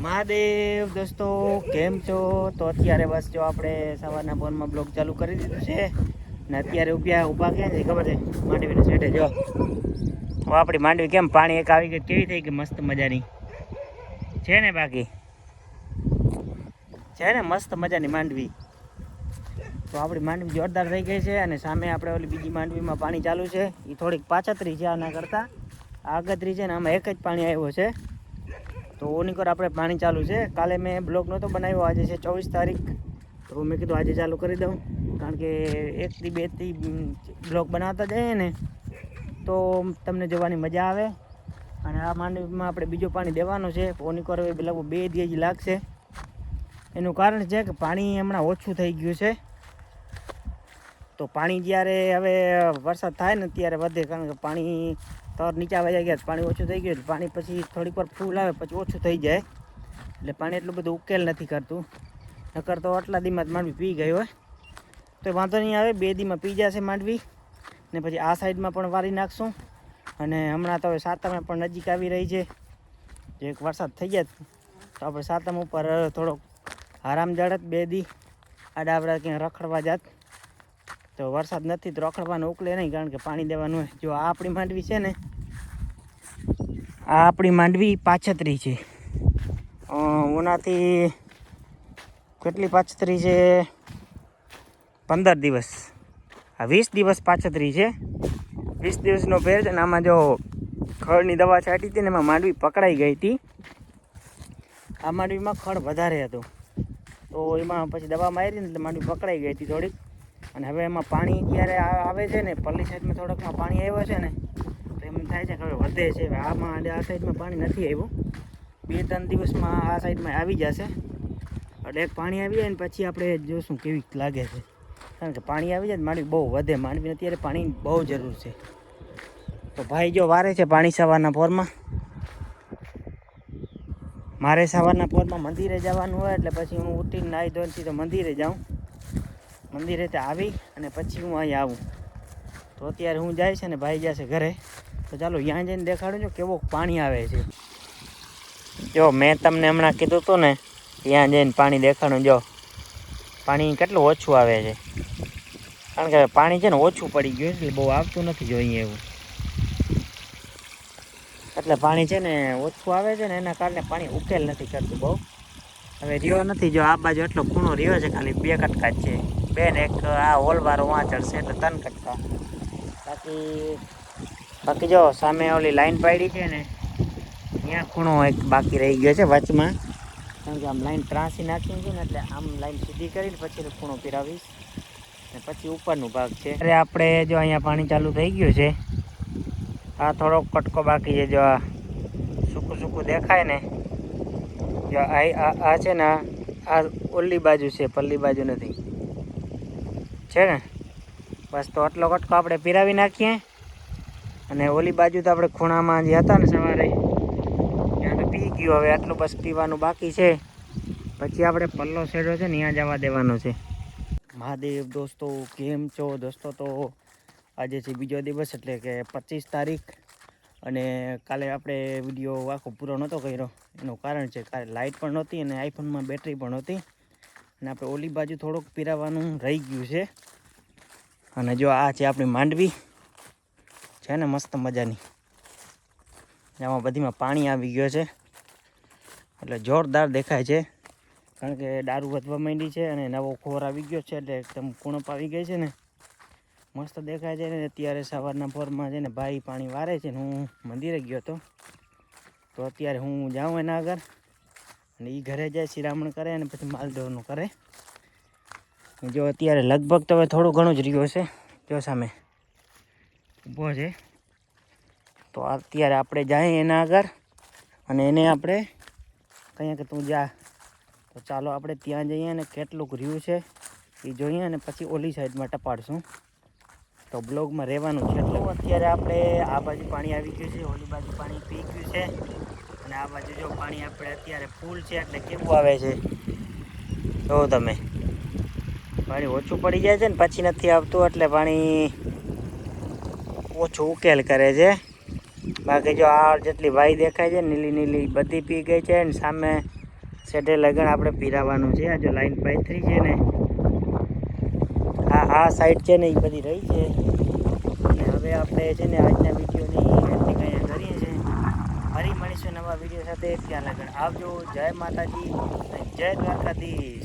મહાદેવ દોસ્તો, કેમ છો? તો અત્યારે બસ જો આપણે સવારના ફોનમાં બ્લોગ ચાલુ કરી દીધું છે ને અત્યારે ઊભા ક્યાં છે ખબર છે? માંડવીને સેટે જો આપણી માંડવી કેમ પાણી એક આવી ગઈ, કેવી થઈ ગઈ મસ્ત મજાની છે ને. બાકી છે ને મસ્ત મજાની માંડવી. તો આપણી માંડવી જોરદાર થઈ ગઈ છે અને સામે આપણે ઓલી બીજી માંડવીમાં પાણી ચાલુ છે. એ થોડીક પાછતરી છે આના કરતાં, આગતરી છે ને આમાં એક જ પાણી આવ્યો છે. તો ઓની પર આપણે પાણી ચાલુ છે. કાલે મેં બ્લોગ નહોતો બનાવ્યો, આજે છે 24 તારીખ. તો મેં કીધું આજે ચાલુ કરી દઉં, કારણ કે એકથી બેથી બ્લોગ બનાવતા જઈએ ને તો તમને જોવાની મજા આવે. અને આ માંડવીમાં આપણે બીજું પાણી દેવાનું છે. ઓની પર લગભગ 2 દી જ લાગશે. એનું કારણ છે કે પાણી હમણાં ઓછું થઈ ગયું છે. તો પાણી જ્યારે હવે વરસાદ થાય ને ત્યારે વધે, કારણ કે પાણી તર નીચા વહી ગયા, પાણી ઓછું થઈ ગયું. પાણી પછી થોડીક વાર ફૂલ આવે પછી ઓછું થઈ જાય, એટલે પાણી એટલું બધું ઉકેલ નથી કરતું. નકર તો આટલા દીમાં જ માંડવી પી ગઈ હોય તો વાંધો નહીં આવે. 2 દીમાં પી જશે માંડવી. ને પછી આ સાઈડમાં પણ વારી નાખશું. અને હમણાં તો સાતમે પણ નજીક આવી રહી છે. જો એક વરસાદ થઈ જાય તો આપણે સાતમ ઉપર થોડોક આરામ જડત. 2 દી આડા આવડા ક્યાં રખડવા જાત. તો વરસાદ નથી તો રખડવાનું ઉકલે નહીં, કારણ કે પાણી દેવાનું હોય. જો આ આપણી માંડવી છે ને, આ આપણી માંડવી પાછતરી છે. ઓનાથી કેટલી પાછતરી છે? 15 દિવસ. આ 20 દિવસ પાછતરી છે. 20 દિવસનો ફેર છે ને. આમાં જો ખડની દવા છાંટી હતી ને એમાં માંડવી પકડાઈ ગઈ હતી. આ માંડવીમાં ખડ વધારે હતું તો એમાં પછી દવા મારી ને એટલે માંડવી પકડાઈ ગઈ હતી થોડીક. અને હવે એમાં પાણી જ્યારે આવે છે ને, પલ્લી સાઈડમાં થોડોકમાં પાણી આવ્યો છે ને, તો એમ થાય છે કે હવે વધે છે. આમાં આ સાઈડમાં પાણી નથી આવ્યું. 2-3 દિવસમાં આ સાઈડમાં આવી જશે. એટલે એક પાણી આવી જાય ને પછી આપણે જોશું કેવી લાગે છે. કારણ કે પાણી આવી જાય માંડવી બહુ વધે. માંડવી અત્યારે પાણી બહુ જરૂર છે. તો ભાઈ જો વારે છે પાણી સવારના પોરમાં. મારે સવારના પોરમાં મંદિરે જવાનું હોય એટલે પછી હું ઉઠીને નાહી ધોઈને તો મંદિરે જાઉં. મંદિરે તે આવી અને પછી હું અહીં આવું. તો અત્યારે હું જાય છે ને ભાઈ જશે ઘરે. તો ચાલો ત્યાં જઈને દેખાડું છું કેવો પાણી આવે છે. જો મેં તમને હમણાં કીધું હતું ને, ત્યાં જઈને પાણી દેખાડું. જો પાણી કેટલું ઓછું આવે છે, કારણ કે પાણી છે ને ઓછું પડી ગયું એટલે બહુ આવતું નથી જોઈએ એવું. એટલે પાણી છે ને ઓછું આવે છે ને એના કારણે પાણી ઉકેલ નથી કરતું બહુ. હવે રહ્યો નથી. જો આ બાજુ એટલો ખૂણો રહ્યો છે, ખાલી 2 કટકા જ છે. બેન એક આ હોલવાળો વાં ચડશે એટલે 3 કટકા. બાકી જો સામે ઓલી લાઈન પાડી છે ને, ત્યાં ખૂણો એક બાકી રહી ગયો છે વચમાં. કારણ કે આમ લાઈન ત્રાસી નાખી છે ને, એટલે આમ લાઈન સીધી કરીને પછી ખૂણો પીરાવીશ. ને પછી ઉપરનું ભાગ છે. અરે આપણે જો અહીંયા પાણી ચાલુ થઈ ગયું છે. આ થોડોક કટકો બાકી છે. જો આ સૂકું સૂકું દેખાય ને, જો આ છે ને, આ ઓલી બાજુ છે, પલ્લી બાજુ નથી છે ને. બસ તો આટલો કટકો આપણે પીરાવી નાખીએ. અને ઓલી બાજુ તો આપણે ખૂણામાં જે હતા ને સવારે ત્યાં તો પી ગયું. હવે આટલું બસ પીવાનું બાકી છે. પછી આપણે પલ્લો શેડો છે ને ત્યાં જવા દેવાનો છે. મહાદેવ દોસ્તો, કેમ છો દોસ્તો? તો આજે છે બીજો દિવસ, એટલે કે 25 તારીખ. અને કાલે આપણે વિડીયો આખો પૂરો નહોતો કર્યો. એનું કારણ છે કાલે લાઇટ પણ નહોતી અને આઈફોનમાં બેટરી પણ નહોતી. અને આપણે ઓલી બાજુ થોડુંક પીરાવાનું રહી ગયું છે. અને જો આ છે આપણી માંડવી છે ને, મસ્ત મજાની. આમાં બધીમાં પાણી આવી ગયો છે એટલે જોરદાર દેખાય છે. કારણ કે દારૂ વધવા માંડી છે અને નવો ખોર આવી ગયો છે, એટલે એકદમ કુણપ આવી ગઈ છે ને, મસ્ત દેખાય છે ને. અત્યારે સવારના પોરમાં છે ને ભાઈ પાણી વારે છે ને હું મંદિરે ગયો હતો. તો અત્યારે હું જાઉં એના આગળ અને એ ઘરે જાય, શિરામણ કરે અને પછી માલઢોરનું કરે. જો અત્યારે લગભગ તો હવે થોડું ઘણું જ રહ્યું છે. જો સામે ઊભો છે. તો અત્યારે આપણે જાય એના આગળ અને એને આપણે કહીએ કે તું જા. તો ચાલો આપણે ત્યાં જઈએ અને કેટલુંક રહ્યું છે એ જોઈએ અને પછી ઓલી સાઈડમાં ટપાડશું. તો બ્લોગમાં રહેવાનું છે. એટલે અત્યારે આપણે આ બાજુ પાણી આવી ગયું છે, ઓલી બાજુ પાણી પી ગયું છે અને આ બાજુ જો પાણી આપણે અત્યારે ફૂલ છે. એટલે કેવું આવે છે જો તમે, પાણી ઓછું પડી જાય છે ને પછી નથી આવતું, એટલે પાણી ઓછું ઉકેલ કરે છે. બાકી જો આ જેટલી વાઈ દેખાય છે નીલી નીલી બધી પી ગઈ છે. અને સામે સેઢે લગન આપણે પીરાવાનું છે. આ જો લાઈન પાથરી છે ને, આ સાઈડ છે ને એ બધી રહી છે. અને હવે આપણે છે ને આજના વિડીયોની એન્ડિંગ અહીંયા કરીએ છીએ. ફરી મળીશું નવા વિડીયો સાથે. ત્યાં લગન આવજો. જય માતાજી, જય દ્વારકાધીશ.